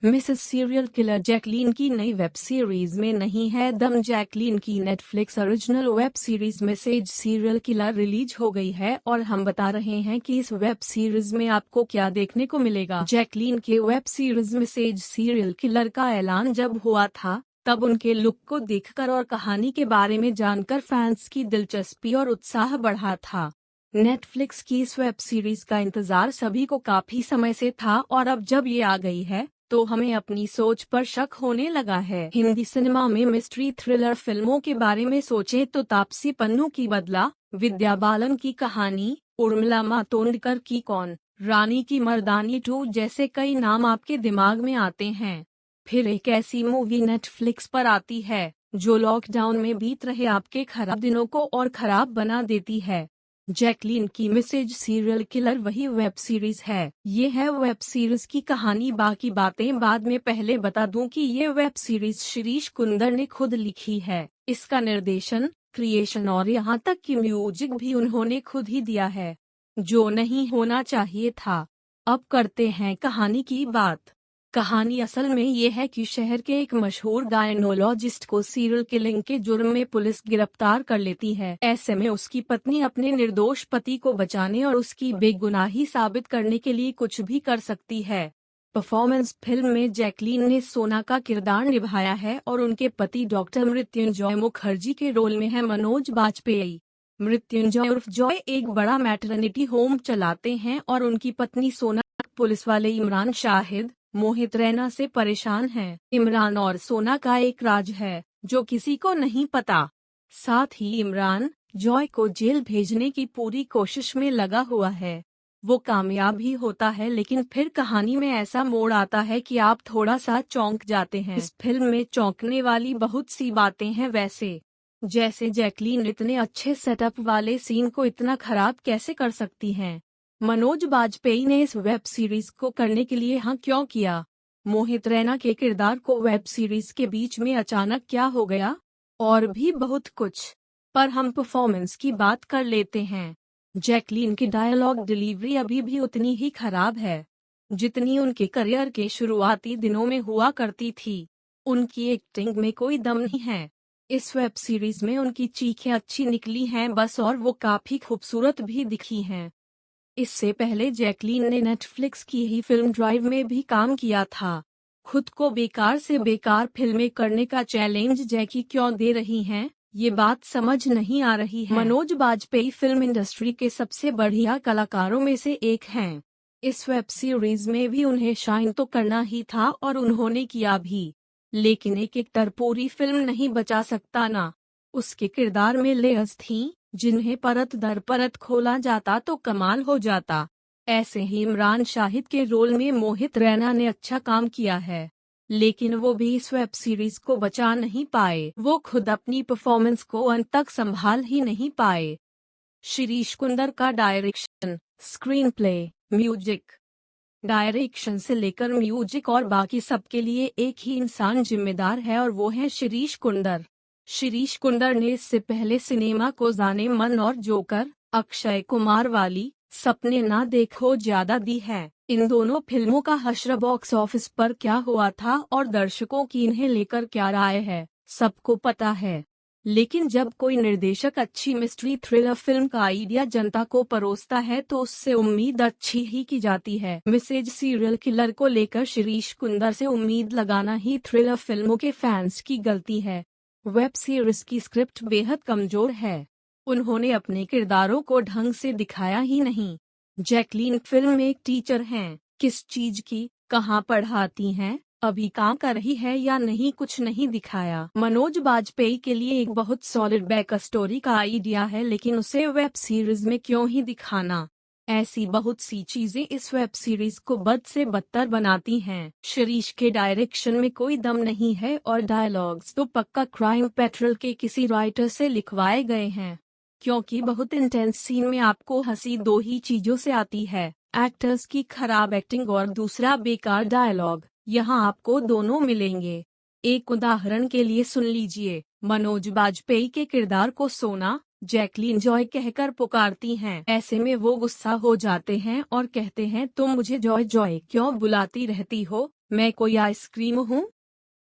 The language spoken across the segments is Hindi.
मिसेस सीरियल किलर जैकलीन की नई वेब सीरीज में नहीं है दम। जैकलीन की Netflix original web series Mrs serial killer release हो गई है और हम बता रहे हैं कि इस वेब सीरीज में आपको क्या देखने को मिलेगा। जैकलीन के web series Mrs serial killer का ऐलान जब हुआ था तब उनके लुक को देखकर और कहानी के बारे में जानकर फैंस की दिलचस्पी और उत्साह बढ़ा था। नेटफ्लिक्स की इस वेब सीरीज का इंतजार सभी को काफी समय से था और अब जब ये आ गई है तो हमें अपनी सोच पर शक होने लगा है। हिंदी सिनेमा में मिस्ट्री थ्रिलर फिल्मों के बारे में सोचें तो तापसी पन्नू की बदला, विद्या बालन की कहानी, उर्मिला मातोंडकर की कौन, रानी की मर्दानी 2 जैसे कई नाम आपके दिमाग में आते हैं। फिर एक ऐसी मूवी नेटफ्लिक्स पर आती है जो लॉकडाउन में बीत रहे आपके खराब दिनों को और खराब बना देती है। जैकलीन की मिसेज सीरियल किलर वही वेब सीरीज है। ये है वेब सीरीज की कहानी, बाकी बातें बाद में। पहले बता दूं कि ये वेब सीरीज शिरीष कुंदर ने खुद लिखी है। इसका निर्देशन, क्रिएशन और यहाँ तक कि म्यूजिक भी उन्होंने खुद ही दिया है, जो नहीं होना चाहिए था। अब करते हैं कहानी की बात। कहानी असल में ये है कि शहर के एक मशहूर गायनोलॉजिस्ट को सीरियल किलिंग के जुर्म में पुलिस गिरफ्तार कर लेती है। ऐसे में उसकी पत्नी अपने निर्दोष पति को बचाने और उसकी बेगुनाही साबित करने के लिए कुछ भी कर सकती है। परफॉर्मेंस फिल्म में जैकलीन ने सोना का किरदार निभाया है और उनके पति डॉक्टर मृत्युंजय मुखर्जी के रोल में है मनोज बाजपेयी। मृत्युंजय उर्फ जॉय एक बड़ा मैटरनिटी होम चलाते हैं और उनकी पत्नी सोना पुलिस वाले इमरान शाहिद, मोहित रैना से परेशान हैं। इमरान और सोना का एक राज है जो किसी को नहीं पता। साथ ही इमरान जॉय को जेल भेजने की पूरी कोशिश में लगा हुआ है। वो कामयाब भी होता है, लेकिन फिर कहानी में ऐसा मोड़ आता है कि आप थोड़ा सा चौंक जाते हैं। इस फिल्म में चौंकने वाली बहुत सी बातें हैं वैसे, जैसे जैकलीन इतने अच्छे सेटअप वाले सीन को इतना खराब कैसे कर सकती हैं। मनोज बाजपेयी ने इस वेब सीरीज को करने के लिए हाँ क्यों किया। मोहित रैना के किरदार को वेब सीरीज के बीच में अचानक क्या हो गया, और भी बहुत कुछ। पर हम परफॉर्मेंस की बात कर लेते हैं। जैकलीन की डायलॉग डिलीवरी अभी भी उतनी ही खराब है जितनी उनके करियर के शुरुआती दिनों में हुआ करती थी। उनकी एक्टिंग में कोई दम नहीं है। इस वेब सीरीज में उनकी चीखें अच्छी निकली हैं बस, और वो काफी खूबसूरत भी दिखी हैं। इससे पहले जैकलीन ने नेटफ्लिक्स की ही फिल्म ड्राइव में भी काम किया था। खुद को बेकार से बेकार फिल्में करने का चैलेंज जैकी क्यों दे रही हैं, ये बात समझ नहीं आ रही है। मनोज बाजपेयी फिल्म इंडस्ट्री के सबसे बढ़िया कलाकारों में से एक हैं। इस वेब सीरीज में भी उन्हें शाइन तो करना ही था और उन्होंने किया भी, लेकिन एक एक्टर पूरी फिल्म नहीं बचा सकता ना। उसके किरदार में लेयर्स थीं जिन्हें परत दर परत खोला जाता तो कमाल हो जाता। ऐसे ही इमरान शाहिद के रोल में मोहित रैना ने अच्छा काम किया है, लेकिन वो भी इस वेब सीरीज को बचा नहीं पाए। वो खुद अपनी परफॉर्मेंस को अंत तक संभाल ही नहीं पाए। शिरीष कुंदर का direction, screen play, music. Direction से लेकर म्यूजिक और बाकी सब के लिए एक ही इंसान जिम्मेदार है और वो है शिरीष कुंदर। शिरीष कुंदर ने इससे पहले सिनेमा को जाने मन और जोकर, अक्षय कुमार वाली, सपने ना देखो ज्यादा दी है। इन दोनों फिल्मों का हश्र बॉक्स ऑफिस पर क्या हुआ था और दर्शकों की इन्हें लेकर क्या राय है, सबको पता है। लेकिन जब कोई निर्देशक अच्छी मिस्ट्री थ्रिलर फिल्म का आइडिया जनता को परोसता है तो उससे उम्मीद अच्छी ही की जाती है। मिसेज सीरियल किलर को लेकर शिरीष कुंदर से उम्मीद लगाना ही थ्रिलर फिल्मों के फैंस की गलती है। वेब सीरीज की स्क्रिप्ट बेहद कमजोर है। उन्होंने अपने किरदारों को ढंग से दिखाया ही नहीं। जैकलीन फिल्म में एक टीचर हैं, किस चीज की, कहाँ पढ़ाती हैं, अभी काम कर रही है या नहीं, कुछ नहीं दिखाया। मनोज बाजपेयी के लिए एक बहुत सॉलिड बैक स्टोरी का आइडिया है, लेकिन उसे वेब सीरीज में क्यों ही दिखाना। ऐसी बहुत सी चीजें इस वेब सीरीज को बद से बदतर बनाती हैं। शिरीष के डायरेक्शन में कोई दम नहीं है और डायलॉग्स तो पक्का क्राइम पेट्रोल के किसी राइटर से लिखवाए गए हैं, क्योंकि बहुत इंटेंस सीन में आपको हंसी दो ही चीजों से आती है, एक्टर्स की खराब एक्टिंग और दूसरा बेकार डायलॉग। यहाँ आपको दोनों मिलेंगे। एक उदाहरण के लिए सुन लीजिए। मनोज बाजपेयी के किरदार को सोना, जैकलीन जॉय कहकर पुकारती हैं। ऐसे में वो गुस्सा हो जाते हैं और कहते हैं तुम मुझे जॉय जॉय क्यों बुलाती रहती हो, मैं कोई आइसक्रीम हूँ?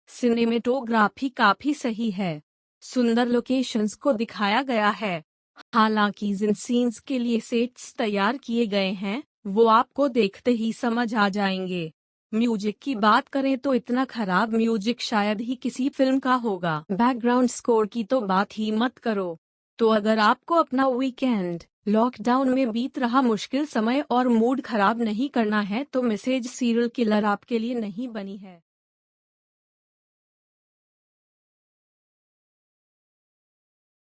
सिनेमेटोग्राफी काफी सही है। सुंदर लोकेशंस को दिखाया गया है। हालांकि जिन सीन्स के लिए सेट्स तैयार किए गए हैं, वो आपको देखते ही समझ आ जाएंगे। म्यूजिक की बात करें तो इतना खराब म्यूजिक शायद ही किसी फिल्म का होगा। बैकग्राउंड स्कोर की तो बात ही मत करो। तो अगर आपको अपना वीकेंड लॉकडाउन में बीत रहा मुश्किल समय और मूड खराब नहीं करना है तो मैसेज सीरियल किलर आपके लिए नहीं बनी है।